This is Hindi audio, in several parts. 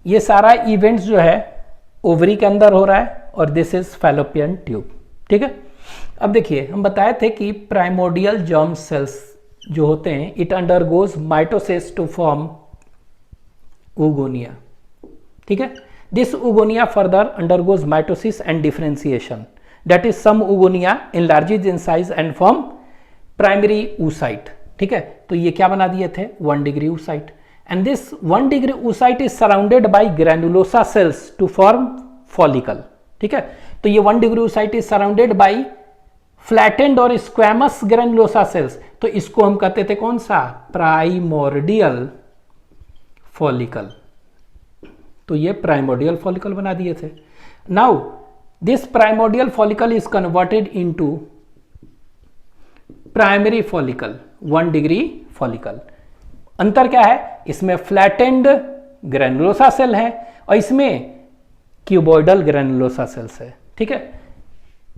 ये सारा इवेंट्स जो है ओवरी के अंदर हो रहा है और दिस इज फैलोपियन ट्यूब। ठीक है, अब देखिए हम बताए थे कि प्राइमोर्डियल जर्म सेल्स जो होते हैं it undergoes mitosis to form oogonia। ठीक है, this oogonia further undergoes mitosis and differentiation, that is some oogonia enlarges in size and form primary oocyte। ठीक है, तो ये क्या बना दिए थे 1 degree oocyte, and this 1 degree oocyte is surrounded by granulosa cells to form follicle। ठीक है, तो ये 1 degree oocyte is surrounded by flattened और squamous granulosa cells, तो इसको हम कहते थे कौन सा प्राइमोर्डियल फॉलिकल। तो ये प्राइमोर्डियल फॉलिकल बना दिए थे। Now this primordial follicle is converted into primary follicle 1 degree follicle. अंतर क्या है, इसमें फ्लैटेंड ग्रेनुलोसा सेल है और इसमें क्यूबॉइडल ग्रेनुलोसा सेल्स है। ठीक है,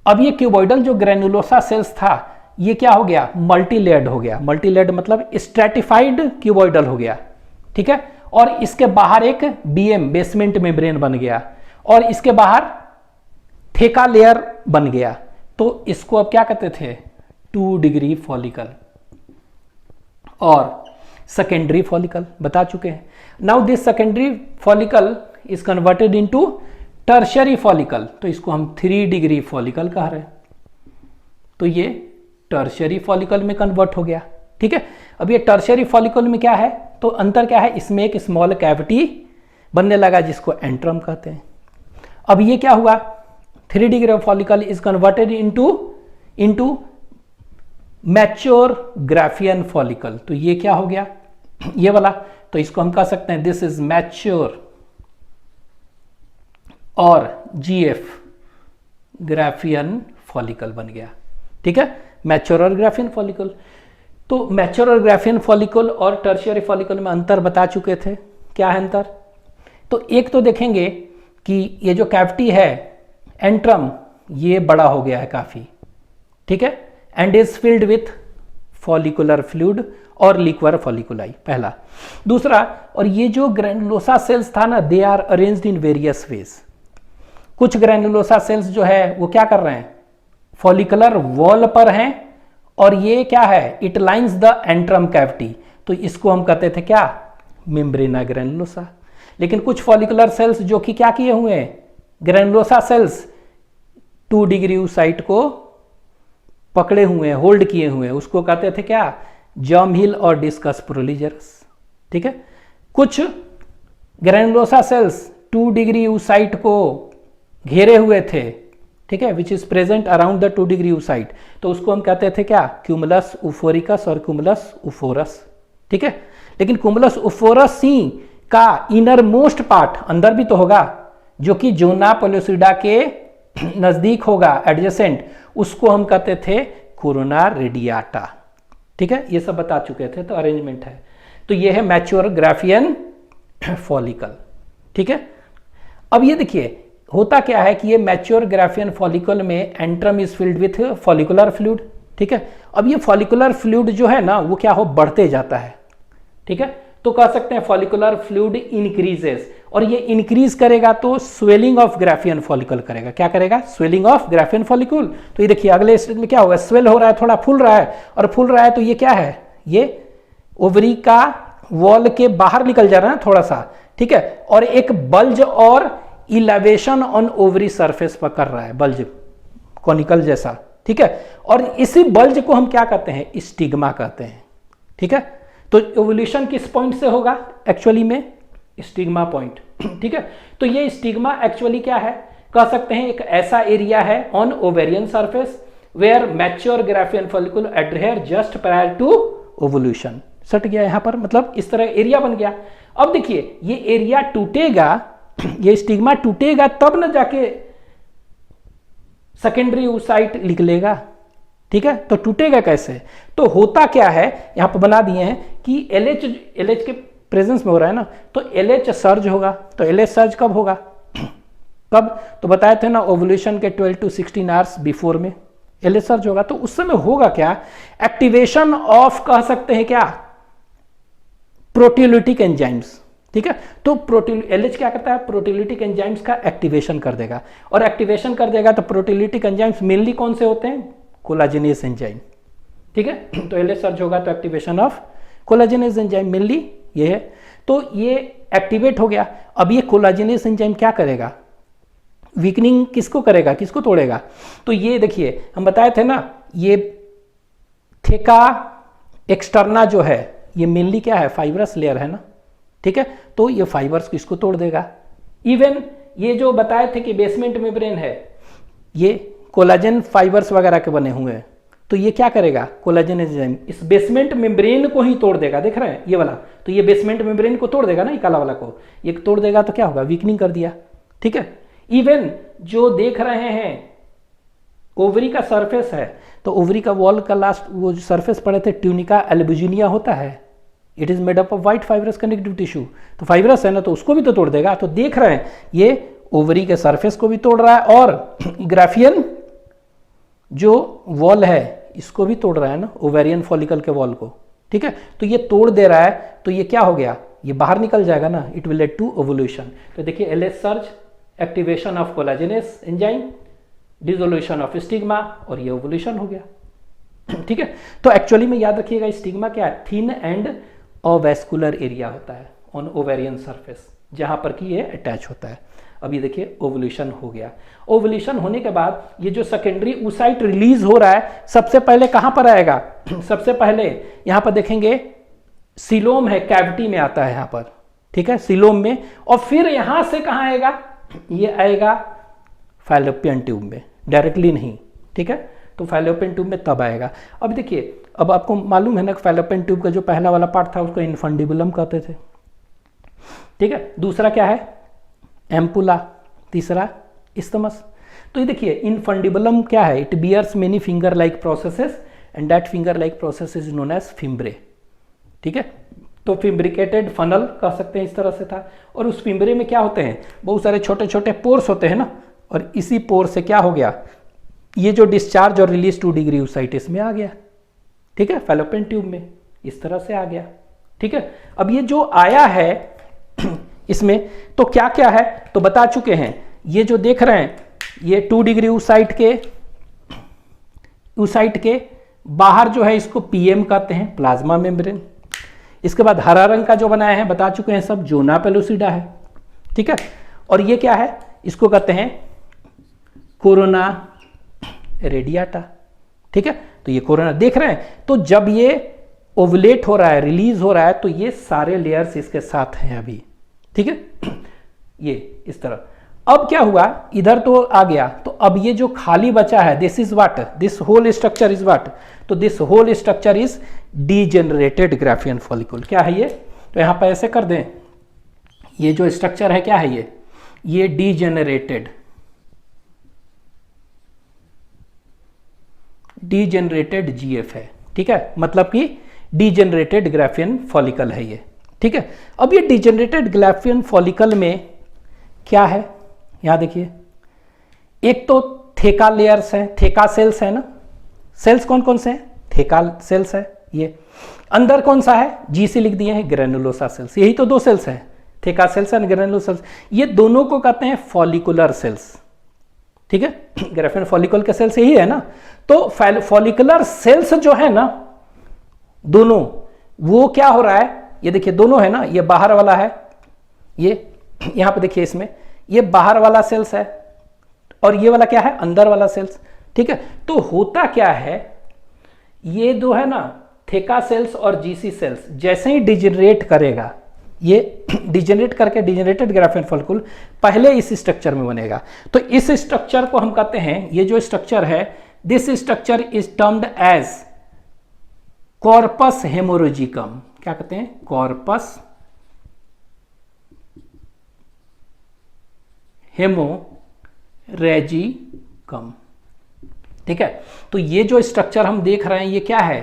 अब ये क्यूबॉइडल जो ग्रेनुलोसा सेल्स था ये क्या हो गया मल्टीलेयर्ड हो गया। मल्टीलेयर्ड मतलब स्ट्रैटिफाइड क्यूबॉइडल हो गया। ठीक है, और इसके बाहर एक बीएम बेसमेंट मेम्ब्रेन बन गया और इसके बाहर थेका लेयर बन गया। तो इसको अब क्या कहते थे 2 डिग्री फॉलिकल और सेकेंडरी फॉलिकल बता चुके हैं। Now this secondary follicle is converted into tertiary follicle, तो इसको हम 3 डिग्री फॉलिकल कह रहे हैं। तो ये टर्शियरी फॉलिकल में कन्वर्ट हो गया। ठीक है, अब ये टर्शियरी फॉलिकल में क्या है, तो अंतर क्या है, इसमें एक स्मॉल कैविटी बनने लगा जिसको एंट्रम कहते हैं। अब ये क्या हुआ 3 degree follicle is converted into mature Graafian follicle. तो ये क्या हो गया ये वाला, तो इसको हम कह सकते हैं दिस इज मैच्योर और जीएफ ग्राफियन फॉलिकल बन गया। ठीक है, मैच्योर और ग्राफियन फॉलिकल। तो मैच्योर और ग्राफियन फॉलिकल और टर्शियरी फॉलिकल में अंतर बता चुके थे। क्या है अंतर, तो एक तो देखेंगे कि ये जो कैविटी है एंट्रम ये बड़ा हो गया है काफी। ठीक है, and is filled with follicular fluid और लिक्वर फॉलिकुलाई, पहला। दूसरा, और ये जो ग्रैनुलोसा सेल्स था ना they are arranged in various ways. कुछ ग्रैनुलोसा सेल्स जो है वो क्या कर रहे हैं फॉलिकुलर वॉल पर हैं और ये क्या है it lines the antrum cavity, तो इसको हम कहते थे क्या मेम्ब्रेना ग्रैनुलोसा। लेकिन कुछ फॉलिकुलर सेल्स जो कि क्या किए हुए हैं ग्रैनुलोसा सेल्स 2 डिग्री oocyte को पकड़े हुए हैं होल्ड किए हुए हैं, उसको कहते थे क्या जर्म हिल और डिस्कस प्रोलीजरस। ठीक है, कुछ ग्रैनुलोसा सेल्स 2 डिग्री oocyte को घेरे हुए थे। ठीक है, which is present around the 2 degree oocyte, तो उसको हम कहते थे क्या क्यूमुलस उफोरिकस और क्यूमुलस उफोरस। ठीक है, लेकिन क्यूमुलस उफोरस ही का इनर मोस्ट पार्ट अंदर भी तो होगा जो कि जोना पेलोसिडा के नजदीक होगा एडजेसेंट, उसको हम कहते थे कोरोना रेडियाटा। ठीक है, ये सब बता चुके थे, तो अरेंजमेंट है। तो ये है मैच्योर ग्राफियन फॉलिकल। ठीक है, अब ये देखिए होता क्या है कि ये मैच्योर ग्राफियन फॉलिकल में antrum is filled with follicular fluid. ठीक है, अब ये फॉलिकुलर फ्लूइड जो है ना वो क्या हो बढ़ते जाता है। ठीक है, तो कह सकते हैं फॉलिकुलर फ्लूइड इंक्रीजेस, और ये इंक्रीज करेगा तो स्वेलिंग ऑफ ग्राफियन फॉलिकल करेगा। क्या करेगा स्वेलिंग ऑफ ग्राफियन फॉलिकल। तो ये देखिए अगले स्टेज में क्या होगा स्वेल हो रहा है, थोड़ा फूल रहा है, और फूल रहा है तो ये क्या है ये ओवरी का वॉल के बाहर निकल जा रहा है थोड़ा सा। ठीक है, और एक बल्ज और इलेवेशन ऑन ओवरी सरफेस पर कर रहा है, बल्ज कॉनिकल जैसा। ठीक है, और इसी बल्ज को हम क्या कहते हैं स्टिग्मा कहते हैं। ठीक है, तो एवोल्यूशन किस पॉइंट से होगा एक्चुअली में स्टिग्मा पॉइंट। ठीक है, तो ये स्टिग्मा एक्चुअली क्या है कह सकते हैं एक ऐसा एरिया है on ovarian surface where mature Graafian follicle adhere just prior to ovulation. सट गया यहां पर, मतलब इस तरह एरिया बन गया। अब देखिए ये एरिया टूटेगा, ये स्टिग्मा टूटेगा तब न जाके सेकेंडरी oocyte निकलेगा। ठीक है, तो टूटेगा कैसे, तो होता क्या है यहां पर बना दिए हैं कि LH के प्रेजेंस में हो रहा है ना, तो LH सर्ज होगा। तो LH सर्ज कब होगा कब, तो बताए थे ना ओवुलेशन के 12 to 16 आवर्स बिफोर में LH सर्ज होगा। तो उस समय होगा क्या एक्टिवेशन ऑफ कह सकते हैं क्या प्रोटियोलिटिक एंजाइम्स। ठीक है। तो LH क्या करता है, प्रोटीलिटिक एंजाइम्स का एक्टिवेशन कर देगा, और एक्टिवेशन कर देगा तो प्रोटीलिटिक एंजाइम्स मेनली कौन से होते हैं, कोलाजेनेस एंजाइम, ठीक है। तो LH सर्च होगा तो activation of collagenase enzyme mainly ये है, तो ये एक्टिवेट हो गया। अब ये कोलाजेनेस एंजाइम क्या करेगा, वीकनिंग किसको करेगा, किसको तोड़ेगा, तो ये देखिए हम बताए थे ना, ये थेका एक्सटर्ना जो है ये मेनली क्या है, फाइब्रस लेयर है ना, ठीक है। तो ये फाइबर्स को इसको तोड़ देगा। इवन ये जो बताए थे कि बेसमेंट मेम्ब्रेन है, ये कोलाजन फाइबर्स वगैरह के बने हुए हैं, तो ये क्या करेगा, कोलाजन एंजाइम इस बेसमेंट मेम्ब्रेन को ही तोड़ देगा, देख रहे हैं ये वाला, तो ये बेसमेंट मेम्ब्रेन को तोड़ देगा ना, ये काला वाला को ये तोड़ देगा, तो क्या होगा, वीकनिंग कर दिया, ठीक है। इवन जो देख रहे हैं ओवरी का सरफेस है, तो ओवरी का वॉल का लास्ट वो जो सरफेस पढ़े थे ट्यूनिका एल्बुजिनिया होता है, it is made up of white fibrous connective tissue, तो फाइब्रस है ना, तो उसको भी तो तोड़ देगा। तो देख रहे हैं ये ओवरी के सरफेस को भी तोड़ रहा है, और ग्राफियन जो वॉल है इसको भी तोड़ रहा है ना, ओवेरियन फॉलिकल के वॉल को, ठीक है। तो ये तोड़ दे रहा है, तो ये क्या हो गया, ये बाहर निकल जाएगा ना, it will lead to ovulation. तो देखिए LH surge, activation of collagenase enzyme, dissolution of stigma, और ये ओवुलेशन हो गया, ठीक है। तो एक्चुअली में याद रखिएगा स्टिग्मा क्या है, थिन एंड अवेस्कुलर एरिया होता है ऑन ओवेरियन सरफेस, जहां पर कि ये अटैच होता है। अब ये देखिए ओवुलेशन हो गया। ओवुलेशन होने के बाद ये जो सेकेंडरी oocyte रिलीज हो रहा है, सबसे पहले कहां पर आएगा, सबसे पहले यहां पर देखेंगे सीलोम है, कैविटी में आता है यहां पर, ठीक है, सीलोम में, और फिर यहां से कहां आएगा, ये आएगा फैलोपियन ट्यूब में, डायरेक्टली नहीं, ठीक है। तो फैलोपियन ट्यूब में तब आएगा। अब देखिए, अब आपको मालूम है ना फैलोपियन ट्यूब का जो पहला वाला पार्ट था उसको इनफंडिबुलम कहते थे, ठीक है। दूसरा क्या है, एम्पुला, तीसरा इस्थमस। तो ये देखिए इनफंडिबुलम क्या है, it bears many finger like processes and that finger like process is known as fimbriae, ठीक है। तो फिम्ब्रिकेटेड फनल कह सकते हैं, इस तरह से था। और उस फिम्ब्रे में क्या होते हैं, बहुत सारे छोटे छोटे पोर्स होते हैं ना, और इसी पोर से क्या हो गया, ये जो डिस्चार्ज और रिलीज 2 डिग्री oocyte में आ गया, ठीक है, फैलोपियन ट्यूब में इस तरह से आ गया, ठीक है। अब ये जो आया है इसमें तो क्या क्या है, तो बता चुके हैं, ये जो देख रहे हैं ये 2 डिग्री oocyte के बाहर जो है इसको PM कहते हैं, प्लाज्मा मेम्ब्रेन। इसके बाद हरा रंग का जो बनाया है बता चुके हैं सब, जोना पेलोसिडा है, ठीक है। और ये क्या है, इसको कहते हैं कोरोना रेडियाटा, ठीक है। तो ये कोरोना देख रहे हैं, तो जब ये ओवुलेट हो रहा है, रिलीज हो रहा है, तो ये सारे लेयर्स इसके साथ हैं अभी, ठीक है, ये इस तरह। अब क्या हुआ, इधर तो आ गया, तो अब ये जो खाली बचा है, this is what, this whole structure is what, तो this whole structure is degenerated Graafian follicle. क्या है ये, तो यहां पर ऐसे कर दें, ये जो स्ट्रक्चर है क्या है, ये डीजेनरेटेड GF है, ठीक है, मतलब कि डीजेनरेटेड ग्राफियन फॉलिकल है ये, ठीक है। अब ये डीजेनरेटेड ग्राफियन फॉलिकल में क्या है, यहां देखिए, एक तो थेका लेयर्स है, थेका सेल्स है ना, सेल्स कौन कौन से हैं, थेका सेल्स है, ये अंदर कौन सा है, GC लिख दिए हैं, ग्रेनुलोसा सेल्स, यही तो 2 सेल्स है, theca cells and granulosa cells, ये दोनों को कहते हैं फॉलिकुलर सेल्स, ठीक है। ग्राफियन फॉलिकल के सेल्स यही है ना, तो फॉलिकुलर सेल्स जो है ना दोनों, वो क्या हो रहा है, ये देखिए दोनों है ना, ये बाहर वाला है, ये यहां पे देखिए इसमें ये बाहर वाला सेल्स है, और ये वाला क्या है, अंदर वाला सेल्स, ठीक है। तो होता क्या है, ये दो है ना थेका सेल्स और GC सेल्स जैसे ही डिजेनरेट करेगा, ये डिजेनरेट करके डिजेनरेटेड ग्राफियन फॉलिकल पहले इस स्ट्रक्चर में बनेगा। तो इस स्ट्रक्चर को हम कहते हैं, ये जो स्ट्रक्चर है, this structure is termed as corpus haemorrhagicum. क्या कहते हैं, कॉर्पस हेमोरेजिकम, ठीक है। तो ये जो स्ट्रक्चर हम देख रहे हैं ये क्या है,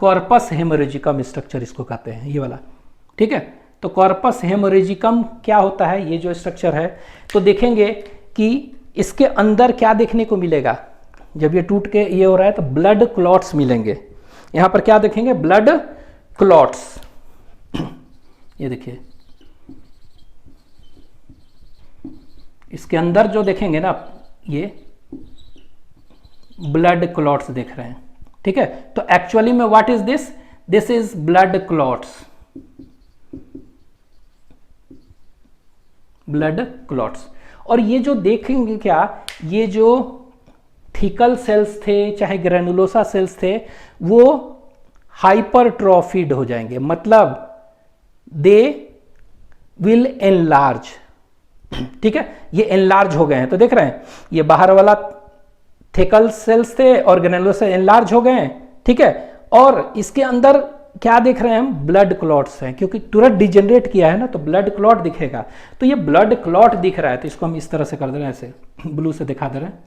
कॉर्पस हेमोरेजिकम स्ट्रक्चर इसको कहते हैं, ये वाला, ठीक है। तो कॉर्पस हेमोरेजिकम क्या होता है, ये जो स्ट्रक्चर है, तो देखेंगे कि इसके अंदर क्या देखने को मिलेगा, जब ये टूट के ये हो रहा है तो ब्लड क्लॉट्स मिलेंगे। यहां पर क्या देखेंगे, ब्लड क्लॉट्स, ये देखिए इसके अंदर जो देखेंगे ना ये ब्लड क्लॉट्स देख रहे हैं, ठीक है। तो एक्चुअली में what is this, this is blood clots, blood clots. और ये जो देखेंगे क्या, ये जो थिकल सेल्स थे चाहे ग्रेनुलोसा सेल्स थे वो हाइपरट्रॉफिड हो जाएंगे, मतलब दे विल एनलार्ज, ठीक है। ये एनलार्ज हो गए हैं, तो देख रहे हैं ये बाहर वाला थिकल सेल्स थे और ग्रेनुलोसा एनलार्ज हो गए हैं, ठीक है। और इसके अंदर क्या देख रहे हैं हम, ब्लड क्लॉट्स हैं, क्योंकि तुरंत डिजेनरेट किया है ना तो ब्लड क्लॉट दिखेगा। तो ये ब्लड क्लॉट दिख रहा है, तो इसको हम इस तरह से कर दे रहे हैं, ऐसे ब्लू से दिखा दे रहे हैं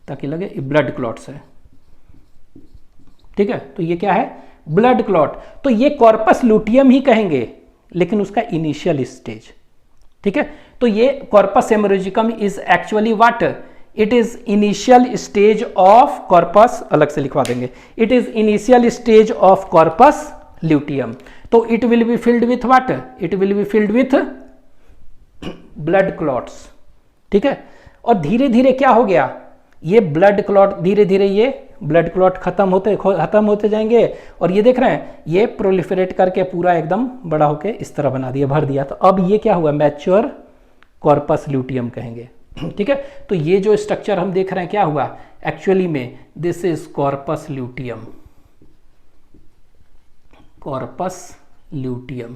ताकि लगे ये ब्लड क्लॉट्स है, ठीक है। तो ये क्या है, ब्लड क्लॉट। तो ये कॉर्पस लूटियम ही कहेंगे लेकिन उसका इनिशियल स्टेज, ठीक है। तो ये corpus haemorrhagicum is actually what, it is initial stage of corpus, अलग से लिखवा देंगे, it is initial stage of corpus luteum. तो it will be filled with what, it will be filled with blood clots, ठीक है। और धीरे धीरे क्या हो गया, ये ब्लड क्लॉट धीरे धीरे ये ब्लड क्लॉट खत्म होते जाएंगे और ये देख रहे हैं ये प्रोलिफरेट करके पूरा एकदम बड़ा होके इस तरह बना दिया, भर दिया। तो अब ये क्या हुआ, मैच्योर कॉर्पस ल्यूटियम कहेंगे, ठीक है। तो ये जो स्ट्रक्चर हम देख रहे हैं क्या हुआ, एक्चुअली में this is corpus luteum, corpus luteum.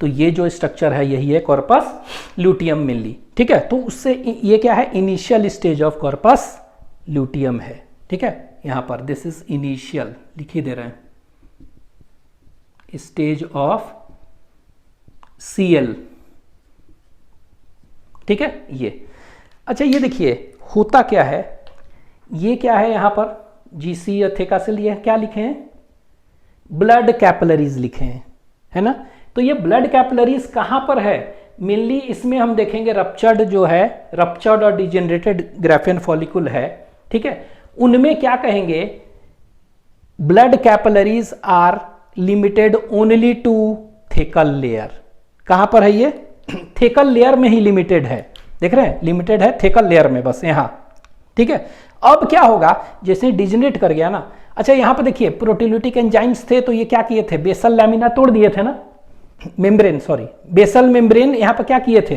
तो ये जो स्ट्रक्चर है यही है कॉर्पस ल्यूटियम मेनली, ठीक है। तो उससे ये क्या है, initial stage of corpus luteum है, ठीक है। यहां पर दिस इज इनिशियल लिख ही दे रहे हैं, स्टेज ऑफ सीएल, ठीक है। ये अच्छा, ये देखिए होता क्या है, ये क्या है यहां पर जीसी अथेका से लिए क्या लिखे हैं, ब्लड कैपिलरीज लिखे हैं, है ना। तो ये ब्लड कैपिलरीज कहां पर है, मेनली इसमें हम देखेंगे रप्चर्ड जो है, रप्चर्ड और डिजेनरेटेड ग्राफियन फॉलिकुल है, ठीक है। उनमें क्या कहेंगे, blood capillaries are limited only to thecal layer. कहां पर है ये, थेकल लेयर में ही लिमिटेड है, देख रहे हैं लिमिटेड है थेकल लेयर में बस यहां, ठीक है। अब क्या होगा, जैसे डिजेनरेट कर गया ना, अच्छा यहां पर देखिए प्रोटीओलिटिक एंजाइम्स थे, तो ये क्या किए थे, बेसल लैमिना तोड़ दिए थे ना, मेम्ब्रेन सॉरी बेसल मेम्ब्रेन यहां पर क्या किए थे,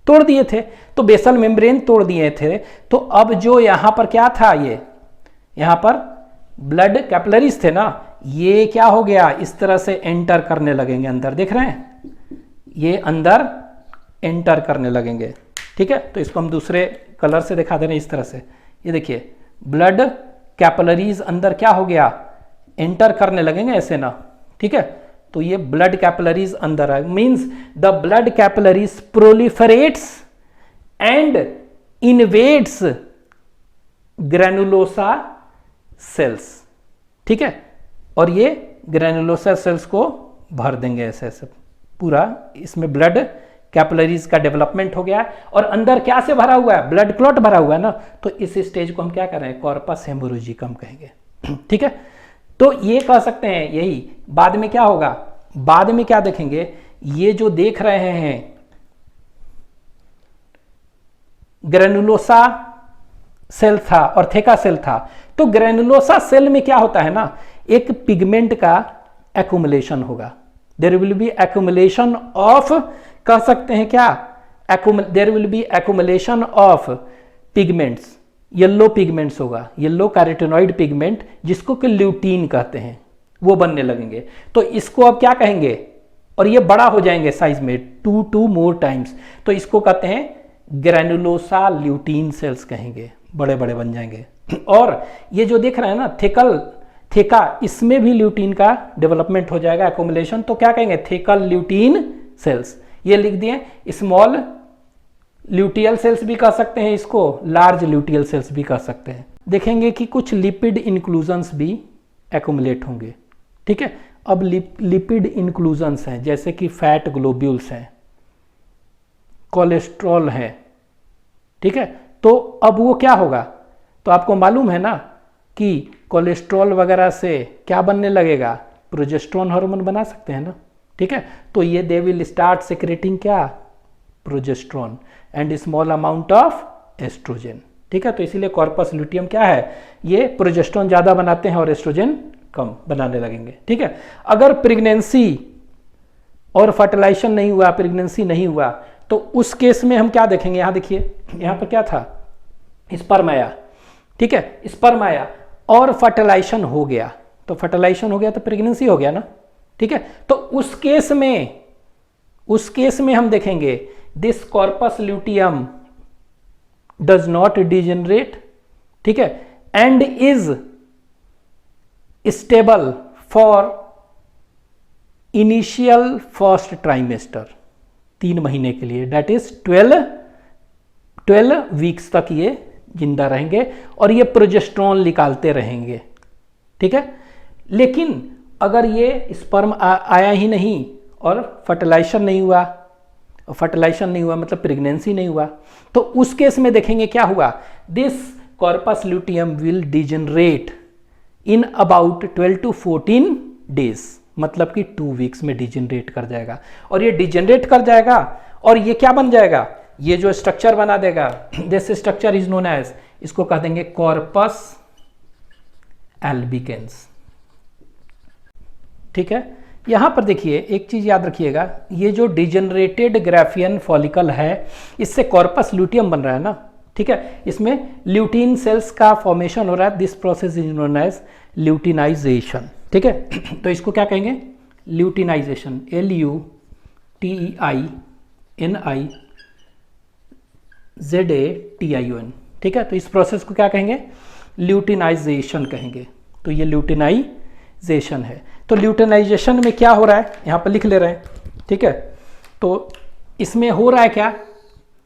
तोड़ दिए थे। तो बेसल मेम्ब्रेन तोड़ दिए थे, तो अब जो यहां पर क्या था, ये यहां पर ब्लड कैपिलरीज थे ना, ये क्या हो गया, इस तरह से एंटर करने लगेंगे अंदर, देख रहे हैं ये अंदर एंटर करने लगेंगे, ठीक है। तो इसको हम दूसरे कलर से दिखा दे रहे हैं इस तरह से, ये देखिए ब्लड कैपिलरीज अंदर क्या हो गया, एंटर करने लगेंगे ऐसे ना, ठीक है। तो ये ब्लड कैपिलरीज अंदर है, means the blood capillaries proliferates and invades granulosa cells, ठीक है। और ये ग्रेनुलोसा सेल्स को भर देंगे ऐसे ऐसे पूरा, इसमें ब्लड कैपिलरीज का डेवलपमेंट हो गया है और अंदर क्या से भरा हुआ है, ब्लड क्लॉट भरा हुआ है ना। तो इस स्टेज को हम क्या कर रहे हैं, कॉर्पस हेमोरेजिकम कहेंगे, ठीक है। तो ये कह सकते हैं, यही बाद में क्या होगा, बाद में क्या देखेंगे, ये जो देख रहे हैं ग्रेनुलोसा सेल था और थेका सेल था, तो ग्रेनुलोसा सेल में क्या होता है ना, एक पिगमेंट का एक्युमुलेशन होगा, there will be accumulation of, कह सकते हैं क्या, there will be accumulation of pigments, yellow pigments होगा, येलो कैरोटीनॉइड पिगमेंट जिसको कि ल्यूटीन कहते हैं, वो बनने लगेंगे। तो इसको अब क्या कहेंगे, और ये बड़ा हो जाएंगे साइज में 2 मोर टाइम्स, तो इसको कहते हैं ग्रेनुलोसा ल्यूटीन सेल्स कहेंगे, बड़े बड़े बन जाएंगे। और ये जो देख रहे हैं ना थेका, इसमें भी ल्यूटीन का डेवलपमेंट हो जाएगा, एक्युमुलेशन, तो क्या कहेंगे, थेकल ल्यूटीन सेल्स, ये लिख दिए। स्मॉल ल्यूटियल सेल्स भी कह सकते हैं इसको, लार्ज ल्यूटियल सेल्स भी कह सकते हैं। देखेंगे कि कुछ लिपिड इंक्लूजन्स भी एक्युमुलेट होंगे, ठीक है। अब लिपिड इंक्लूजन्स हैं, जैसे कि फैट ग्लोब्यूल्स हैं, कोलेस्ट्रॉल है, ठीक है। तो अब वो क्या होगा, तो आपको मालूम है ना कि कोलेस्ट्रॉल वगैरह से क्या बनने लगेगा, प्रोजेस्टेरोन हार्मोन बना सकते हैं ना, ठीक है। तो ये दे विल स्टार्ट सिक्रेटिंग क्या, progesterone and small amount of oestrogen. ठीक है, तो इसीलिए कॉर्पस ल्यूटियम क्या है, ये प्रोजेस्ट्रॉन ज्यादा बनाते हैं और एस्ट्रोजन कम बनाने लगेंगे। ठीक है, अगर प्रेगनेंसी और फर्टिलाइजेशन नहीं हुआ, प्रेगनेंसी नहीं हुआ, तो उस केस में हम क्या देखेंगे, यहां देखिए, यहां पर क्या था, स्पर्म आया। ठीक है, स्पर्म आया और फर्टिलाइजेशन हो गया, तो फर्टिलाइजेशन हो गया तो प्रेगनेंसी हो गया ना। ठीक है, तो उस केस में हम देखेंगे this corpus luteum does not degenerate. ठीक है, and is stable for initial first trimester, 3 महीने के लिए, डेट इज 12 वीक्स तक ये जिंदा रहेंगे और ये प्रोजेस्ट्रॉन निकालते रहेंगे। ठीक है, लेकिन अगर ये स्पर्म आया ही नहीं और फर्टिलाइजेशन नहीं हुआ, मतलब प्रेगनेंसी नहीं हुआ, तो उस केस में देखेंगे क्या हुआ, this corpus luteum will degenerate in about 12 to 14 days, मतलब कि 2 वीक्स में डिजेनरेट कर जाएगा। और ये डिजेनरेट कर जाएगा और ये क्या बन जाएगा, ये जो स्ट्रक्चर बना देगा, this structure is known as, इसको कह देंगे कॉर्पस एल्बिकेंस। ठीक है, यहां पर देखिए एक चीज याद रखिएगा, ये जो डिजेनरेटेड ग्राफियन फॉलिकल है, इससे कॉर्पस ल्यूटियम बन रहा है ना। ठीक है, इसमें ल्यूटीन सेल्स का फॉर्मेशन हो रहा है, this process is known as luteinisation. ठीक है, तो इसको क्या कहेंगे, ल्यूटिनाइजेशन, LUTEINIZATION। ठीक है, तो इस प्रोसेस को क्या कहेंगे, ल्यूटिनाइजेशन कहेंगे। तो ये ल्यूटिनाइजेशन है। तो ल्यूटिनाइजेशन में क्या हो रहा है, यहां पर लिख ले रहे हैं। ठीक है, तो इसमें हो रहा है क्या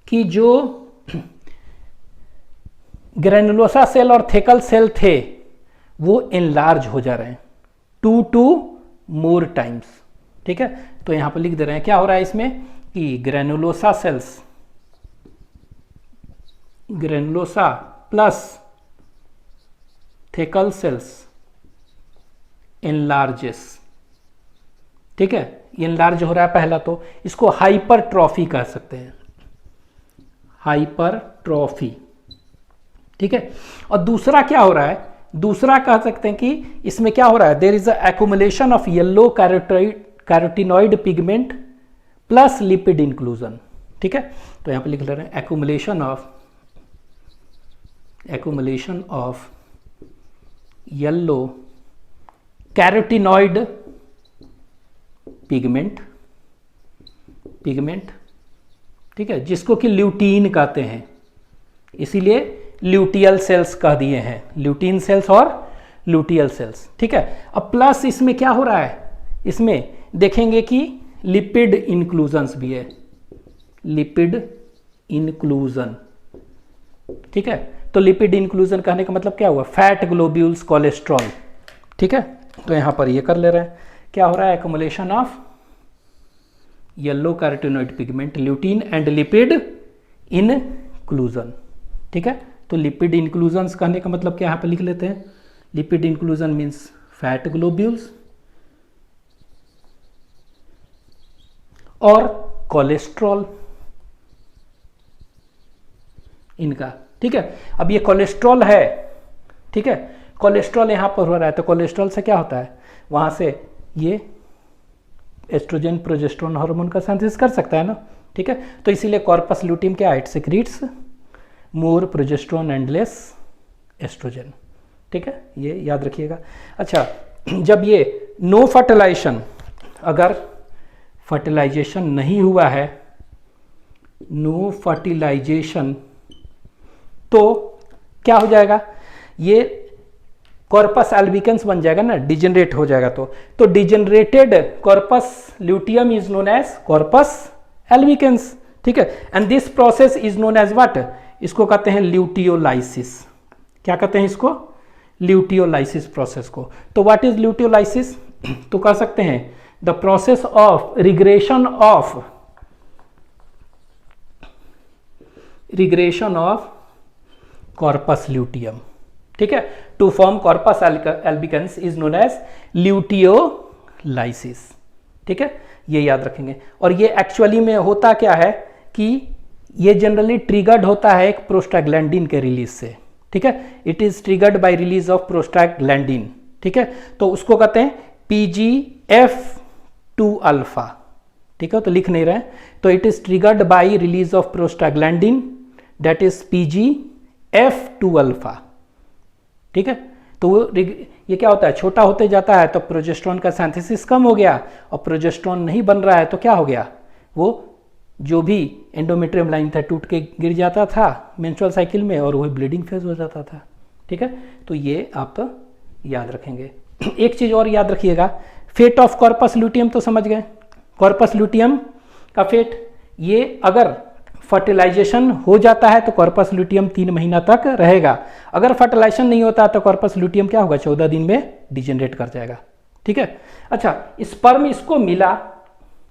कि जो ग्रेनुलोसा सेल और थेकल सेल थे वो एनलार्ज हो जा रहे हैं 2 to more टाइम्स। ठीक है, तो यहां पर लिख दे रहे हैं क्या हो रहा है इसमें कि ग्रेनुलोसा प्लस थेकल सेल्स एनलार्जेस। ठीक है, एनलार्ज हो रहा है पहला, तो इसको हाइपरट्रॉफी कह सकते हैं, हाइपरट्रॉफी। ठीक है, और दूसरा क्या हो रहा है, दूसरा कह सकते हैं कि इसमें क्या हो रहा है, there is a accumulation of yellow carotenoid pigment plus lipid inclusion. ठीक है, तो यहां पे लिख ले रहे हैं accumulation of yellow carotenoid pigment. ठीक है, जिसको कि ल्यूटीन कहते हैं, इसीलिए ल्यूटियल सेल्स कह दिए हैं, ल्यूटीन सेल्स और ल्यूटियल सेल्स। ठीक है, अब प्लस इसमें क्या हो रहा है, इसमें देखेंगे कि लिपिड इंक्लूजन्स भी है, लिपिड इंक्लूजन। ठीक है, तो लिपिड इंक्लूजन कहने का मतलब क्या हुआ, फैट ग्लोब्यूल्स कोलेस्ट्रॉल। ठीक है, तो यहां पर ये कर ले रहे हैं, क्या हो रहा है, accumulation of yellow carotenoid pigment, lutein and lipid inclusion. ठीक है, तो लिपिड इंक्लूजन्स कहने का मतलब क्या, यहां पर लिख लेते हैं, lipid inclusion means fat globules और कोलेस्ट्रॉल इनका। ठीक है, अब ये कोलेस्ट्रॉल है। ठीक है, कोलेस्ट्रॉल यहां पर हो रहा है, तो कोलेस्ट्रॉल से क्या होता है, वहां से ये एस्ट्रोजन प्रोजेस्टेरोन हार्मोन का सिंथेसिस कर सकता है ना। ठीक है, तो इसीलिए कॉर्पस ल्यूटियम क्या है, it secretes more progesterone and less oestrogen. ठीक है, ये याद रखिएगा। अच्छा, जब ये नो फर्टिलाइजेशन, अगर फर्टिलाइजेशन नहीं हुआ है, नो फर्टिलाइजेशन, तो क्या हो जाएगा, ये कॉर्पस एल्बिकेंस बन जाएगा ना, डिजेनरेट हो जाएगा। तो degenerated corpus luteum is known as corpus albicans. ठीक है, and this process is known as what, इसको कहते हैं ल्यूटियोलाइसिस। क्या कहते हैं इसको, ल्यूटियोलाइसिस प्रोसेस को। तो व्हाट इज ल्यूटियोलाइसिस, तो कह सकते हैं the process of regression of corpus luteum. ठीक है, to form corpus albicans is known as luteolysis. ठीक है, ये याद रखेंगे। और ये एक्चुअली में होता क्या है कि ये जनरली ट्रिगर्ड होता है एक प्रोस्टाग्लैंडिन के रिलीज से, ठीक है, it is triggered by release of prostaglandin, ठीक है, तो उसको कहते हैं PGF2 अल्फा, ठीक है, तो लिख नहीं रहे, तो it is triggered by release of prostaglandin that is PGF2 alpha, ठीक है, तो ये क्या होता है, छोटा होते जाता है तो प्रोजेस्टेरोन का सिंथेसिस कम हो गया, और प्रोजेस्टेरोन नहीं बन रहा है तो क्या हो गया, वो जो भी एंडोमेट्रियम लाइन था टूट के गिर जाता था मेंस्ट्रुअल साइकिल में और वही ब्लीडिंग फेज हो जाता था, ठीक है, तो ये आप तो याद रखेंगे। एक चीज और याद रखिएगा, फेट ऑफ कॉर्पस ल्यूटियम तो समझ गए, कॉर्पस ल्यूटियम का फेट, ये अगर फर्टिलाइजेशन हो जाता है तो कॉर्पस ल्यूटियम 3 महीना तक रहेगा, अगर फर्टिलाइजेशन नहीं होता तो कॉर्पस ल्यूटियम क्या होगा, 14 दिन में डिजेनरेट कर जाएगा, ठीक है। अच्छा, स्पर्म इसको मिला,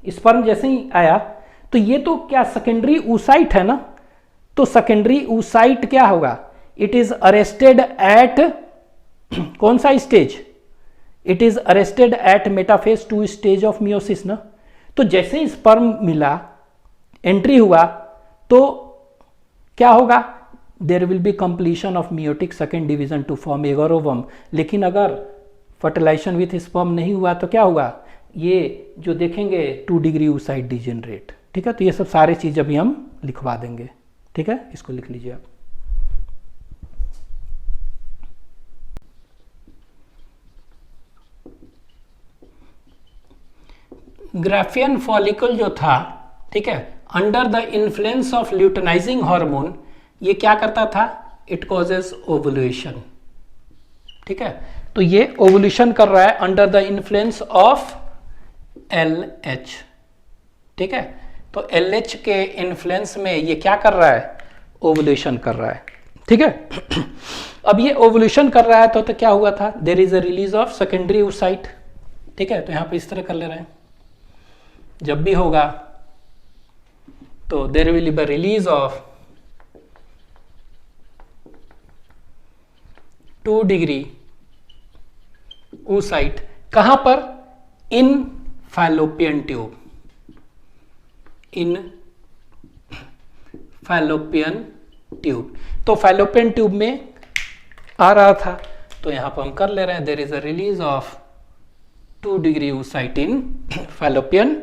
स्पर्म जैसे ही आया तो ये तो क्या सेकेंडरी oocyte है ना, तो सेकेंडरी oocyte क्या होगा, इट इज अरेस्टेड एट कौन सा stage, it is arrested at metaphase 2 stage of meiosis ना, तो जैसे ही स्पर्म मिला, एंट्री हुआ, तो क्या होगा, there will be completion of meiotic second division to form egg और ओवम, लेकिन अगर फर्टिलाइजेशन विथ स्पर्म नहीं हुआ तो क्या हुआ, ये जो देखेंगे 2 डिग्री oocyte डिजेनरेट, ठीक है, तो ये सब सारे चीज अभी हम लिखवा देंगे, ठीक है, इसको लिख लीजिए आप। ग्राफियन फॉलिकल जो था, ठीक है, under the influence of luteinising hormone, ये क्या करता था, इट कॉजेज ओवुलेशन, ठीक है, तो ये ओवुलेशन कर रहा है under the influence of LH, ठीक है, तो LH के इन्फ्लुएंस में ये क्या कर रहा है, ओवुलेशन कर रहा है, ठीक है। अब ये ओवुलेशन कर रहा है तो क्या हुआ था, there is a release of secondary oocyte, ठीक है, तो यहां पे इस तरह कर ले रहे हैं, जब भी होगा तो there will be release of 2 degree oocyte, कहां पर, in Fallopian tube, in Fallopian tube, तो फैलोपियन ट्यूब में आ रहा था, तो यहां पर हम कर ले रहे हैं, there is a release of 2 degree oocyte in Fallopian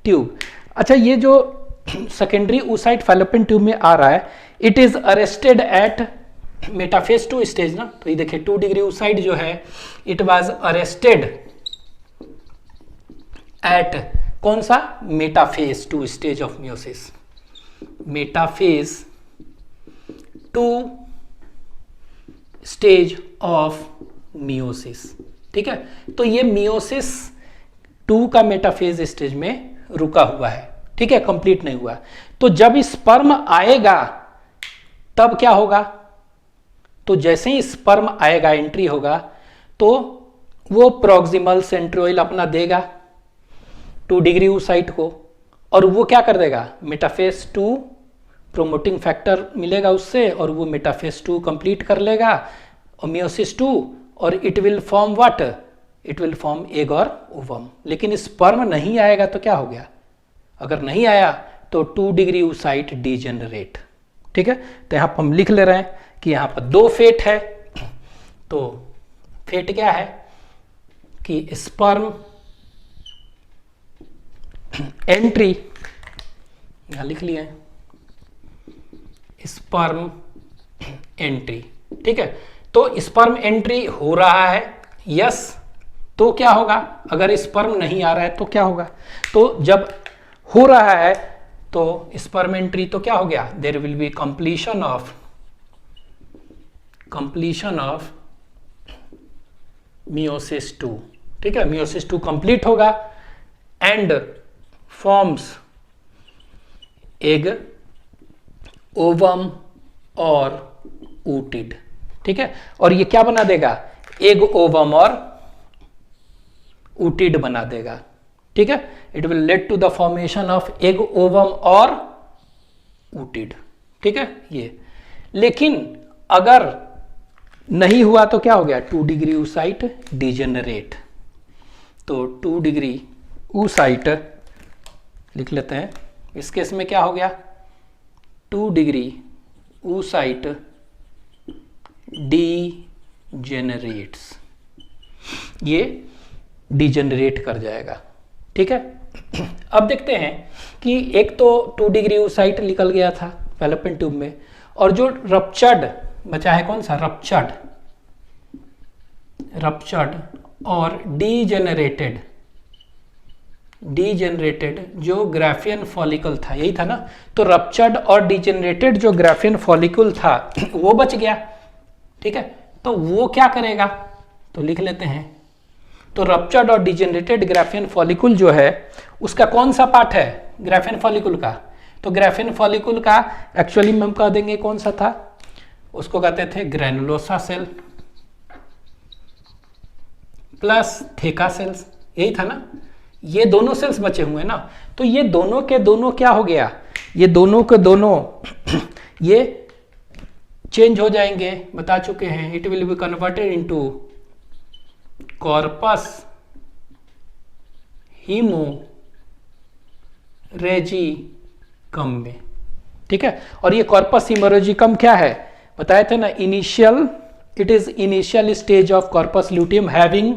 tube. अच्छा, ये जो सेकेंडरी oocyte फैलोपियन ट्यूब में आ रहा है, it is arrested at metaphase 2 stage ना, तो ये देखिए 2 डिग्री oocyte जो है, इट वाज अरेस्टेड एट कौन सा, metaphase 2 stage of meiosis, metaphase 2 stage of meiosis, ठीक है, तो ये मियोसिस 2 का मेटाफेज स्टेज में रुका हुआ है, ठीक है, कंप्लीट नहीं हुआ, तो जब स्पर्म आएगा तब क्या होगा, तो जैसे ही स्पर्म आएगा, एंट्री होगा, तो वो प्रॉक्सिमल सेंट्रोइल अपना देगा 2 डिग्री oocyte को, और वो क्या कर देगा, मेटाफेज 2 प्रोमोटिंग फैक्टर मिलेगा उससे, और वो मेटाफेज 2 कंप्लीट कर लेगा, और मियोसिस 2, और it will form what, it will form egg और ओवम, लेकिन स्पर्म नहीं आएगा तो क्या हो गया, अगर नहीं आया तो 2 डिग्री oocyte डिजेनरेट, ठीक है, तो यहां पर हम लिख ले रहे हैं कि यहां पर 2 फेट है, तो फेट क्या है कि स्पर्म एंट्री, यहां लिख लिया है स्पर्म एंट्री, ठीक है, तो स्पर्म एंट्री हो रहा है, यस, तो क्या होगा, अगर स्पर्म नहीं आ रहा है तो क्या होगा, तो जब हो रहा है तो स्पर्म एंट्री, तो क्या हो गया, there will be completion of meiosis 2, ठीक है, मियोसिस 2 कंप्लीट होगा एंड फॉर्म्स एग, ओवम और ooted, ठीक है, और ये क्या बना देगा, एग, ओवम और ooted बना देगा, ठीक है, it will lead to the formation of egg, ovum और ooted, ठीक है, ये, लेकिन अगर नहीं हुआ तो क्या हो गया, 2 डिग्री oocyte डिजेनरेट, तो 2 डिग्री oocyte लिख लेते हैं, इस केस में क्या हो गया, 2 डिग्री oocyte डीजेनरेट्स, ये डीजेनरेट कर जाएगा। ठीक है, अब देखते हैं कि एक तो 2 डिग्री oocyte निकल गया था फैलोपियन ट्यूब में, और जो रप्चर्ड बचा है कौन सा, रप्चर्ड और डीजेनरेटेड जो ग्राफियन फॉलिकल था, यही था ना। तो रप्चर्ड और डीजेनरेटेड जो ग्राफियन फॉलिकल था वो बच गया। ठीक है, तो वो क्या करेगा, तो लिख लेते हैं। तो रप्चर्ड और डीजेनरेटेड ग्राफियन फॉलिकल जो है उसका कौन सा पार्ट है ग्राफियन फॉलिकल का, तो ग्राफियन फॉलिकल का एक्चुअली में हम कह देंगे कौन सा था, उसको कहते थे granulosa cell plus theca cells, यही था ना। ये दोनों सेल्स बचे हुए हैं ना, तो ये दोनों के दोनों क्या हो गया, ये दोनों के दोनों ये चेंज हो जाएंगे, बता चुके हैं। It will be converted into corpus haemorrhagicum में। ठीक है, और ये कॉर्पस हीमोरेजिकम क्या है, बताए थे ना, it is initial stage of corpus luteum having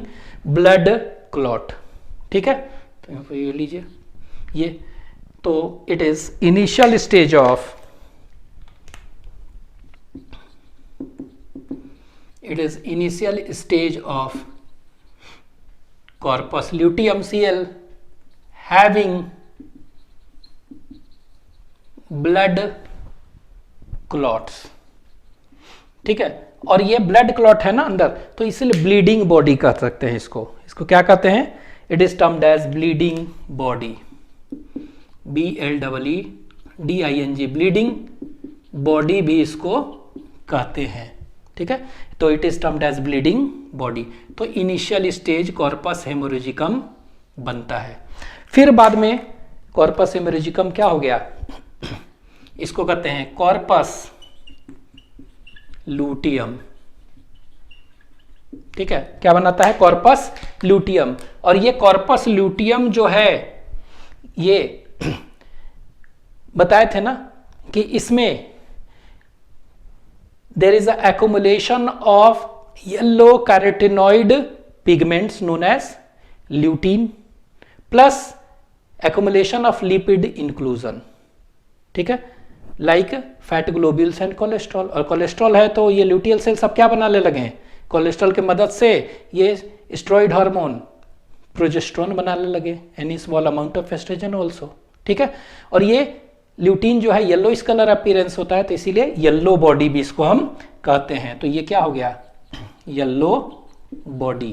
blood clot. ठीक है, तो यहाँ पर ये लीजिए, ये तो it is initial stage of corpus luteum Cl having blood clots। ठीक है, और ये ब्लड क्लॉट है ना अंदर, तो इसलिए ब्लीडिंग बॉडी कह सकते हैं इसको क्या कहते हैं, it is termed as bleeding body, BLEEDING, bleeding body भी इसको कहते हैं। ठीक है, तो it is termed as bleeding body. तो इनिशियल स्टेज कॉर्पस हेमोरेजिकम बनता है। फिर बाद में कॉर्पस हेमोरेजिकम क्या हो गया, इसको कहते हैं कॉर्पस लूटियम। ठीक है, क्या बनाता है, कॉर्पस लूटियम। और ये कॉर्पस लूटियम जो है, ये बताए थे ना कि इसमें there is a accumulation of yellow carotenoid pigments known as lutein plus accumulation of lipid inclusion। ठीक है, like fat globules and cholesterol। और कोलेस्ट्रॉल है तो ये ल्यूटियल सेल सब क्या बनाने लगे हैं, कोलेस्ट्रॉल की मदद से ये स्टेरॉइड हार्मोन प्रोजेस्टेरोन बनाने लगे, any small amount of oestrogen also. ठीक है, और ये ल्यूटीन जो है येलो इस कलर अपीयरेंस होता है, तो इसीलिए येलो बॉडी भी इसको हम कहते हैं। तो ये क्या हो गया, येलो बॉडी।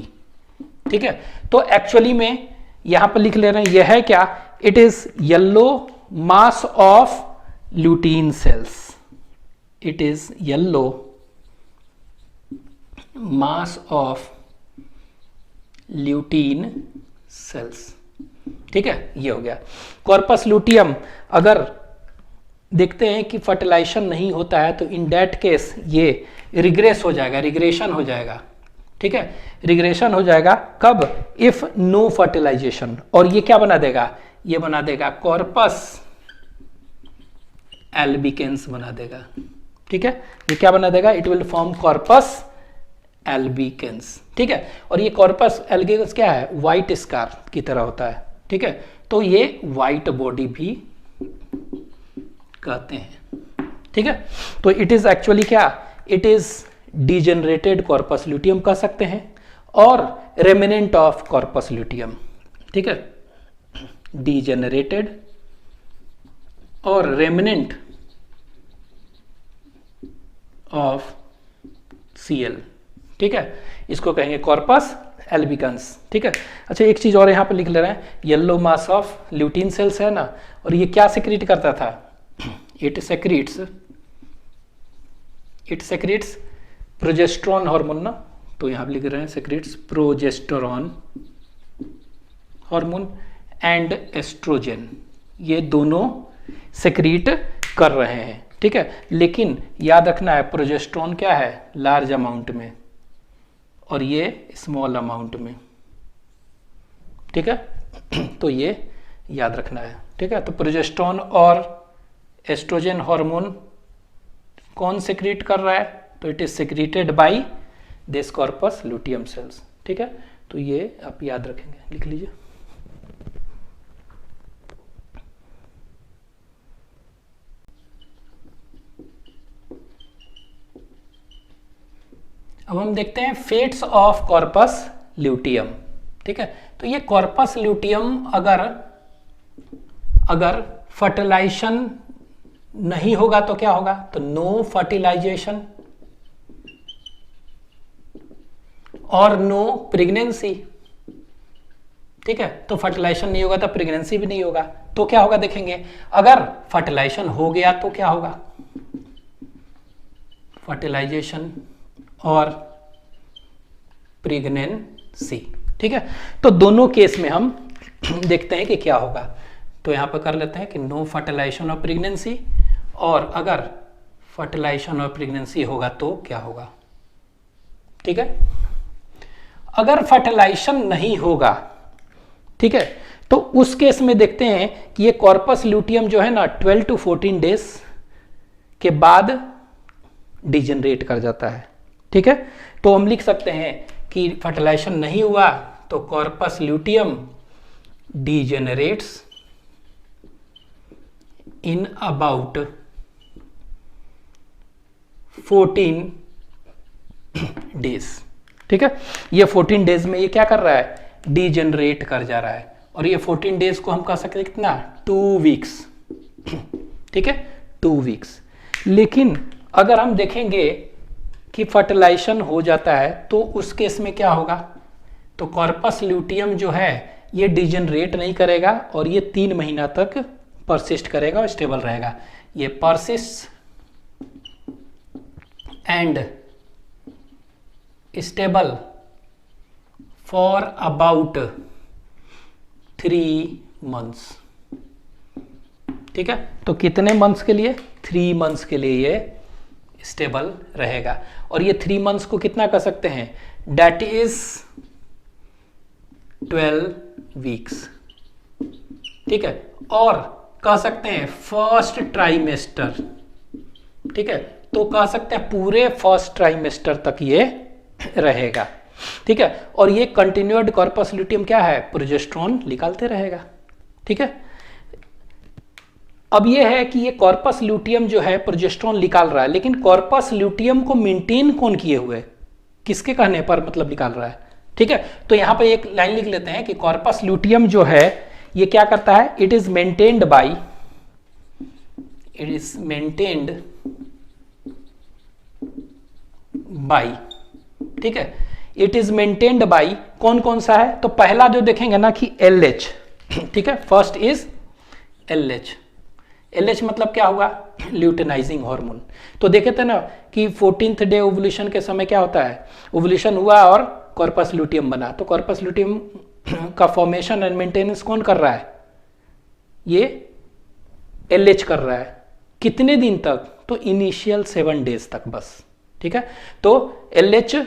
ठीक है, तो एक्चुअली में यहां पर लिख ले रहे हैं, यह है क्या, it is yellow mass of lutein cells, it is yellow mass of lutein cells. ठीक है, ये हो गया कॉर्पस लूटियम। अगर देखते हैं कि फर्टिलाइजेशन नहीं होता है तो इन दैट केस ये रिग्रेस हो जाएगा, रिग्रेशन हो जाएगा। ठीक है, रिग्रेशन हो जाएगा कब, इफ नो फर्टिलाइजेशन। और ये क्या बना देगा, ये बना देगा कॉर्पस एल्बिकेंस बना देगा। ठीक है, ये क्या बना देगा, it will form corpus albicans. ठीक है, और ये कॉर्पस एल्बिकेंस क्या है, व्हाइट स्कार की तरह होता है। ठीक है, तो ये व्हाइट बॉडी भी कहते हैं। ठीक है, तो इट इज एक्चुअली क्या, it is degenerated corpus luteum कह सकते हैं, और रेमिनेंट ऑफ कॉर्पस ल्यूटियम। ठीक है, डीजेनरेटेड और रेमिनेंट ऑफ Cl। ठीक है, इसको कहेंगे कॉर्पस एल्बिकंस। ठीक है, अच्छा एक चीज और यहां पर लिख ले रहे हैं, yellow mass of lutein cells है ना, और ये क्या सेक्रेट करता था, इट सेक्रेट्स प्रोजेस्टेरोन हार्मोन ना, तो यहां पर लिख रहे हैं secretes progesterone hormone and oestrogen, ये दोनों सेक्रेट कर रहे हैं। ठीक है, लेकिन याद रखना है प्रोजेस्टेरोन क्या है, लार्ज अमाउंट में, और ये स्मॉल अमाउंट में। ठीक है, तो ये याद रखना है। ठीक है, तो प्रोजेस्टेरोन और एस्ट्रोजन हार्मोन कौन सिक्रीट कर रहा है? तो it is secreted by this corpus luteum cells. ठीक है, तो ये आप याद रखेंगे, लिख लीजिए। अब हम देखते हैं फेट्स ऑफ कॉर्पस ल्यूटियम। ठीक है, तो ये कॉर्पस ल्यूटियम अगर फर्टिलाइजेशन नहीं होगा तो क्या होगा? तो नो फर्टिलाइजेशन और नो प्रेगनेंसी। ठीक है, तो फर्टिलाइजेशन नहीं होगा तो प्रेगनेंसी भी नहीं होगा, तो क्या होगा देखेंगे। अगर फर्टिलाइजेशन हो गया तो क्या होगा? फर्टिलाइजेशन और प्रेगनेंसी। ठीक है, तो दोनों केस में हम देखते हैं कि क्या होगा। तो यहां पर कर लेते हैं कि नो फर्टिलाइजेशन और प्रेगनेंसी, और अगर फर्टिलाइजेशन और प्रेगनेंसी होगा तो क्या होगा। ठीक है, अगर फर्टिलाइजेशन नहीं होगा, ठीक है, तो उस केस में देखते हैं कि ये कॉर्पस ल्यूटियम जो है ना 12 to 14 डेज के बाद डिजेनरेट कर जाता है। ठीक है, तो हम लिख सकते हैं कि फर्टिलाइजेशन नहीं हुआ तो corpus luteum degenerates in about 14 days. ठीक है, ये 14 डेज में ये क्या कर रहा है? डिजेनरेट कर जा रहा है, और ये 14 डेज को हम कह सकते हैं कितना? 2 वीक्स। ठीक है, 2 वीक्स। लेकिन अगर हम देखेंगे कि फर्टिलाइजेशन हो जाता है तो उस केस में क्या होगा? तो कॉर्पस ल्यूटियम जो है ये डिजेनरेट नहीं करेगा और ये 3 महीना तक परसिस्ट करेगा और स्टेबल रहेगा। ये persist and stable for about 3 months. ठीक है, तो कितने मंथ्स के लिए? 3 मंथ्स के लिए ये स्टेबल रहेगा। और ये 3 मंथ्स को कितना कर सकते हैं? That is 12 weeks. ठीक है, और कह सकते हैं फर्स्ट ट्राइमेस्टर। ठीक है, तो कह सकते हैं पूरे फर्स्ट ट्राइमेस्टर तक ये रहेगा। ठीक है, और ये कंटिन्यूड कॉर्पस ल्यूटियम क्या है? प्रोजेस्टेरोन निकालते रहेगा। ठीक है, अब ये है कि ये कॉर्पस ल्यूटियम जो है प्रोजेस्टेरोन निकाल रहा है, लेकिन कॉर्पस ल्यूटियम को मेंटेन कौन किए हुए? किसके कहने पर मतलब निकाल रहा है? ठीक है, तो यहां पर एक लाइन लिख लेते हैं कि कॉर्पस ल्यूटियम जो है ये क्या करता है? It is maintained by. ठीक है, इट इज मेंटेन्ड बाई कौन कौन सा है? तो पहला जो देखेंगे ना कि LH। ठीक है, फर्स्ट इज LH। LH मतलब क्या हुआ? Luteinising hormone. तो देखे थे ना कि 14th डे ओवुलेशन के समय क्या होता है? ओवुलेशन हुआ और कॉर्पस ल्यूटियम बना, तो कॉर्पस ल्यूटियम का फॉर्मेशन एंड मेंटेनेंस कौन कर रहा है? ये LH कर रहा है। कितने दिन तक? तो इनिशियल 7 डेज तक बस। ठीक है, तो LH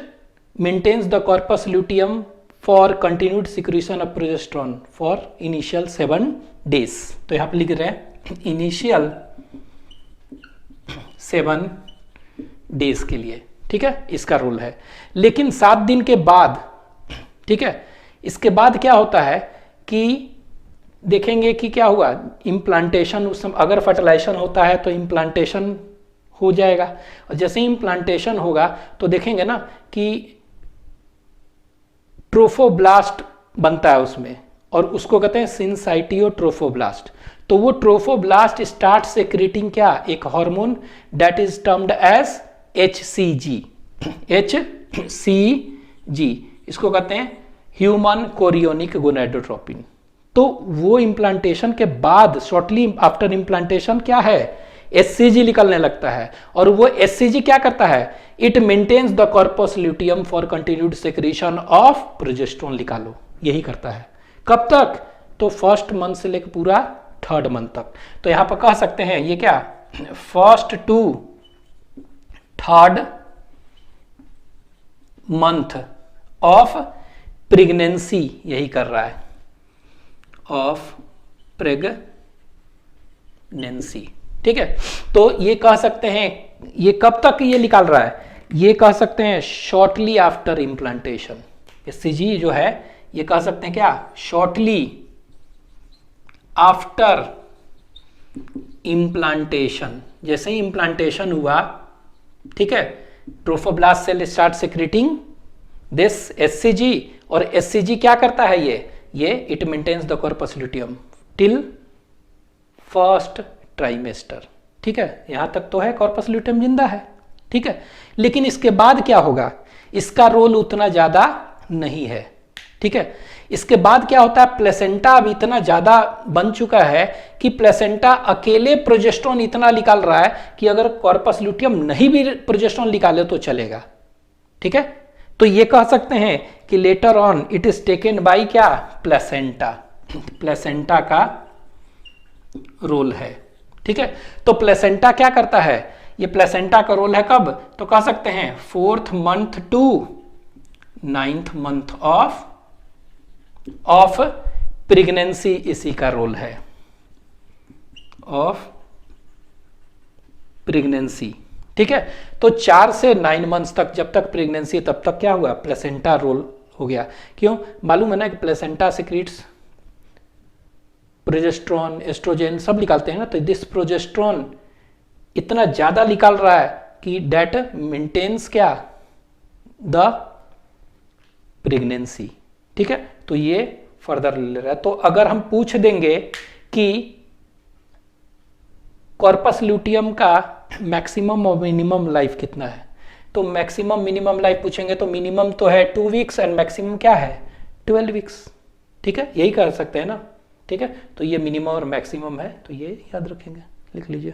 maintains the corpus luteum for continued secretion of progesterone for initial 7 days. तो यहां पर लिख रहे हैं इनिशियल 7 डेज के लिए। ठीक है, इसका रूल है। लेकिन 7 दिन के बाद, ठीक है, इसके बाद क्या होता है कि देखेंगे कि क्या हुआ? इम्प्लांटेशन। उस समय अगर फर्टिलाइजेशन होता है तो इम्प्लांटेशन हो जाएगा, और जैसे ही इम्प्लांटेशन होगा तो देखेंगे ना कि ट्रोफोब्लास्ट बनता है उसमें, और उसको कहते हैं सिनसाइटियोट्रोफोब्लास्ट। तो वो ट्रोफोब्लास्ट स्टार्ट सेक्रेटिंग क्या? एक hormone that is termed as HCG। HCG इसको कहते हैं ह्यूमन कोरियोनिक गोनाडोट्रोपिन। तो वो इम्प्लांटेशन के बाद शॉर्टली आफ्टर इम्प्लांटेशन क्या है? HCG निकलने लगता है, और वो HCG क्या करता है? It maintains the corpus luteum for continued secretion of progesterone. निकालो, यही करता है। कब तक? तो फर्स्ट मंथ से लेकर पूरा 3rd मंथ तक। तो यहां पर कह सकते हैं ये क्या? First to 3rd month of pregnancy यही कर रहा है, ऑफ प्रेगनेंसी। ठीक है, तो ये कह सकते हैं, ये कब तक ये निकाल रहा है, ये कह सकते हैं शॉर्टली आफ्टर इम्प्लांटेशन। एससीजी जो है ये कह सकते हैं क्या, शॉर्टली आफ्टर इम्प्लांटेशन। जैसे ही इम्प्लांटेशन हुआ, ठीक है, trophoblast cell start secreting this SCG, और एससीजी क्या करता है, ये it maintains the corpus luteum till first trimester. ठीक है, यहां तक तो है कॉर्पस ल्यूटियम जिंदा है, ठीक है, लेकिन इसके बाद क्या होगा, इसका रोल उतना ज्यादा नहीं है। ठीक है, इसके बाद क्या होता है, प्लेसेंटा अब इतना ज्यादा बन चुका है कि प्लेसेंटा अकेले प्रोजेस्टेरोन इतना निकाल रहा है कि अगर कॉर्पस ल्यूटियम नहीं भी प्रोजेस्टेरोन निकाले तो चलेगा। ठीक है, तो ये कह सकते हैं कि later on it is taken by क्या, प्लेसेंटा, प्लेसेंटा का रोल है। ठीक है, तो प्लेसेंटा क्या करता है, ये प्लेसेंटा का रोल है कब, तो कह सकते हैं 4th month to 9th month of pregnancy, इसी का रोल है, ऑफ प्रेगनेंसी। ठीक है, तो 4 से 9 मंथ्स तक, जब तक प्रेगनेंसी तब तक क्या हुआ, प्लेसेंटा रोल हो गया। क्यों, मालूम है ना कि प्लेसेंटा सिक्रीट्स प्रोजेस्टेरोन, एस्ट्रोजन सब निकालते हैं ना, तो दिस प्रोजेस्टेरोन इतना ज्यादा निकाल रहा है कि डेट मेंटेन्स क्या, द प्रेगनेंसी। ठीक है, तो ये फर्दर ले रहा है। तो अगर हम पूछ देंगे कि कॉर्पस ल्यूटियम का मैक्सिमम और मिनिमम लाइफ कितना है, तो मैक्सिमम मिनिमम लाइफ पूछेंगे तो मिनिमम तो है 2 वीक्स एंड मैक्सिमम क्या है 12 वीक्स। ठीक है, यही कर सकते हैं ना। ठीक है, तो ये मिनिमम और मैक्सिमम है, तो ये याद रखेंगे, लिख लीजिए।